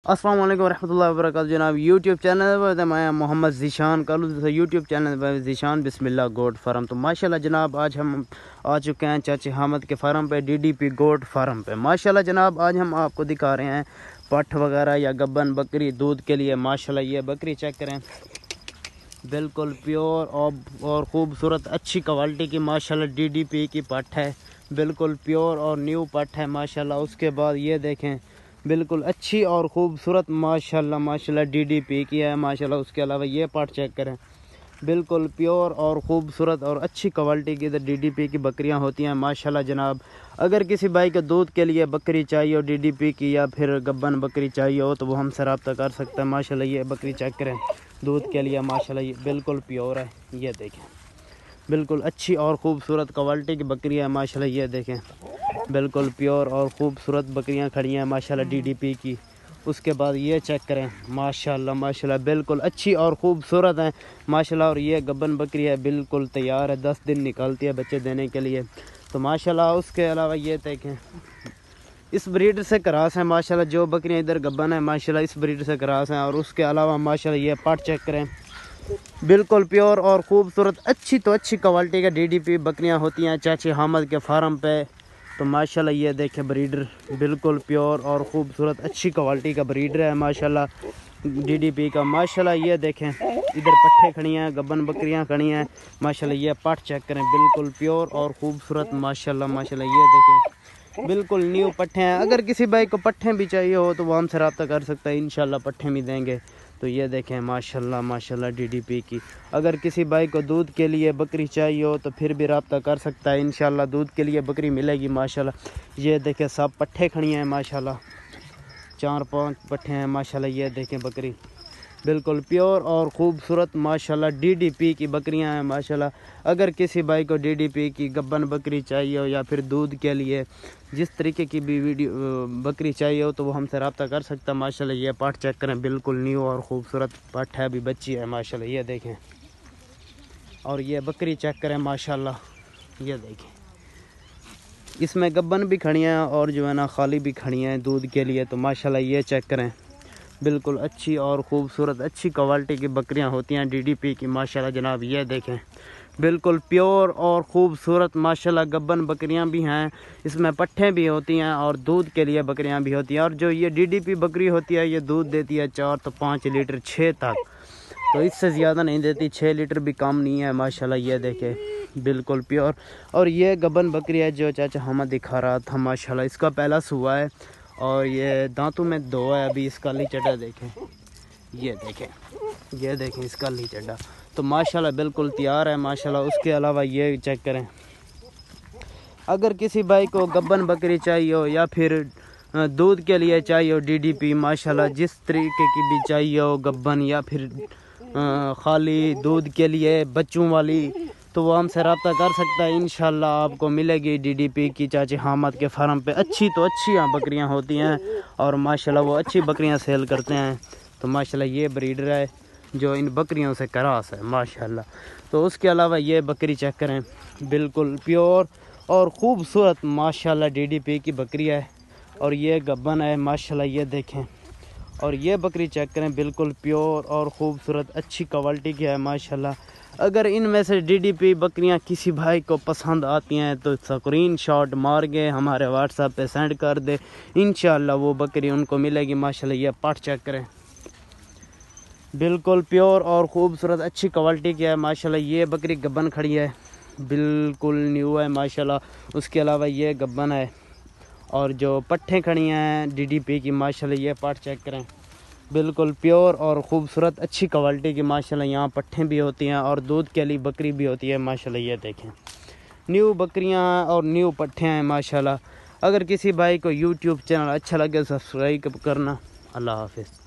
अस्सलाम वालेकुम रहमतुल्लाहि व बरकातहू जनाब यूट्यूब चैनल पर मैं मोहम्मद ज़ीशान कर लूँ यूट्यूब चैनल पर ज़ीशान बिस्मिल्लाह गोट फार्म। तो माशाल्लाह जनाब आज हम आ चुके हैं चाची हामिद के फार्म पे, डीडीपी गोट फार्म पे। माशाल्लाह जनाब आज हम आपको दिखा रहे हैं पठ वगैरह या गब्बन बकरी दूध के लिए। माशाल्लाह ये बकरी चेक करें, बिल्कुल प्योर और ख़ूबसूरत अच्छी क्वालिटी की माशाल्लाह डीडीपी की पठ है, बिल्कुल प्योर और न्यू पठ है माशाल्लाह। उसके बाद ये देखें बिल्कुल अच्छी और ख़ूबसूरत माशाल्लाह डीडीपी की है माशाल्लाह। उसके अलावा ये पार्ट चेक करें, बिल्कुल प्योर और ख़ूबसूरत और अच्छी क्वालिटी की डीडीपी की बकरियां होती हैं माशाल्लाह जनाब। अगर किसी भाई को दूध के लिए बकरी चाहिए हो डीडीपी की या फिर गब्बन बकरी चाहिए हो तो वो हमसे रब्ता कर सकता है माशाल्लाह। ये बकरी चेक करें दूध के लिए माशाल्लाह, ये बिल्कुल प्योर है। ये देखें बिल्कुल अच्छी और ख़ूबसूरत क्वालिटी की बकरी है माशाल्लाह। ये देखें बिल्कुल प्योर और ख़ूबसूरत बकरियां खड़ी हैं माशाल्लाह डीडीपी की। उसके बाद ये चेक करें माशाल्लाह बिल्कुल अच्छी और ख़ूबसूरत हैं माशाल्लाह। और ये गब्बन बकरी है, बिल्कुल तैयार है, 10 दिन निकालती है बच्चे देने के लिए तो माशाल्लाह। उसके अलावा ये देखें इस ब्रीड से क्रॉस है माशाल्लाह, जो बकरियां इधर गब्बन है माशाल्लाह इस ब्रीड से क्रॉस हैं। और उसके अलावा माशाल्लाह ये पाट चेक करें, बिल्कुल प्योर और ख़ूबसूरत अच्छी तो अच्छी क्वालिटी का डीडीपी बकरियां होती हैं चाची हामिद के फार्म पे। तो माशाल्लाह ये देखें ब्रीडर बिल्कुल प्योर और ख़ूबसूरत अच्छी क्वालिटी का ब्रीडर है माशाल्लाह डीडीपी का माशाल्लाह। ये देखें इधर पट्ठे खड़ी हैं, गब्बन बकरियां खड़ी हैं माशाल्लाह। ये पट चेक करें बिल्कुल प्योर और ख़ूबसूरत माशाल्लाह। ये देखें बिल्कुल न्यू पट्ठे हैं। अगर किसी भाई को पट्ठे भी चाहिए हो तो वो हमसे रब्ता कर सकता है, इंशाल्लाह पट्ठे भी देंगे। तो ये देखें माशाल्लाह डीडीपी की। अगर किसी भाई को दूध के लिए बकरी चाहिए हो तो फिर भी रब्ता कर सकता है, इंशाल्लाह दूध के लिए बकरी मिलेगी माशाल्लाह। ये देखें सब पट्ठे खड़ी हैं माशाल्लाह, 4-5 पट्ठे हैं माशाल्लाह। ये देखें बकरी बिल्कुल प्योर और ख़ूबसूरत माशाल्लाह डीडीपी की बकरियां हैं माशाल्लाह। अगर किसी भाई को डीडीपी की गब्बन बकरी चाहिए हो या फिर दूध के लिए जिस तरीके की भी बकरी चाहिए हो तो वो हमसे रब्ता कर सकता है माशाल्लाह। ये पाठ चेक करें बिल्कुल न्यू और ख़ूबसूरत पाठ है, अभी बच्ची है माशाल्लाह। ये देखें और ये बकरी चेक करें माशाल्लाह। ये देखें इसमें गब्बन भी खड़ी हैं और जो है ना खाली भी खड़ी हैं दूध के लिए। तो माशाल्लाह ये चेक करें बिल्कुल अच्छी और ख़ूबसूरत अच्छी क्वालिटी की बकरियां होती हैं डीडीपी की माशाल्लाह जनाब। ये देखें बिल्कुल प्योर और ख़ूबसूरत माशाल्लाह गब्बन बकरियां भी हैं, इसमें पट्ठे भी होती हैं और दूध के लिए बकरियां भी होती हैं। और जो ये डीडीपी बकरी होती है ये दूध देती है 4 तो 5 लीटर 6 तक, तो इससे ज़्यादा नहीं देती, 6 लीटर भी कम नहीं है माशाल्लाह। ये देखें बिल्कुल प्योर। और ये गब्बन बकरी है जो चाचा हमें दिखा रहा था माशाल्लाह, इसका पहला सुआ है और ये दांतों में 2 है अभी। इसका लीचड़ा देखें, ये देखें इसका लीचड़ा तो माशाल्लाह बिल्कुल तैयार है माशाल्लाह। उसके अलावा ये चेक करें, अगर किसी भाई को गब्बन बकरी चाहिए हो या फिर दूध के लिए चाहिए हो डीडीपी माशाल्लाह, जिस तरीके की भी चाहिए हो गब्बन या फिर खाली दूध के लिए बच्चों वाली तो वो हमसे रब्ता कर सकता है, इंशाल्लाह आपको मिलेगी डीडीपी की चाची हामिद के फार्म पे। अच्छी तो अच्छी बकरियां होती हैं और माशाल्लाह वो अच्छी बकरियां सेल करते हैं। तो माशाल्लाह ये ब्रीडर है जो इन बकरियों से क्रॉस है माशाल्लाह। तो उसके अलावा ये बकरी चेक करें बिल्कुल प्योर और ख़ूबसूरत माशाल्लाह डीडीपी की बकरी है और ये गब्बन है माशाल्लाह। ये देखें और ये बकरी चेक करें बिल्कुल प्योर और ख़ूबसूरत अच्छी क्वालिटी की है माशाल्लाह। अगर इनमें से डीडीपी बकरियां किसी भाई को पसंद आती हैं तो स्क्रीन शॉट मार के हमारे व्हाट्सएप पे सेंड कर दे, इंशाल्लाह वो बकरी उनको मिलेगी माशाल्लाह। ये पाठ चेक करें बिल्कुल प्योर और ख़ूबसूरत अच्छी क्वालिटी की है माशाल्लाह। ये बकरी गब्बन खड़ी है, बिल्कुल न्यू है माशाल्लाह। उसके अलावा ये गब्बन है और जो पट्ठे खड़ी हैं डीडीपी की माशाल्लाह। ये पाठ चेक करें बिल्कुल प्योर और ख़ूबसूरत अच्छी क्वालिटी की माशाल्लाह। यहाँ पट्ठे भी होती हैं और दूध के लिए बकरी भी होती है माशाल्लाह। ये देखें न्यू बकरियाँ और न्यू पट्ठे हैं माशाल्लाह। अगर किसी भाई को यूट्यूब चैनल अच्छा लगे सब्सक्राइब करना। अल्लाह हाफिज़।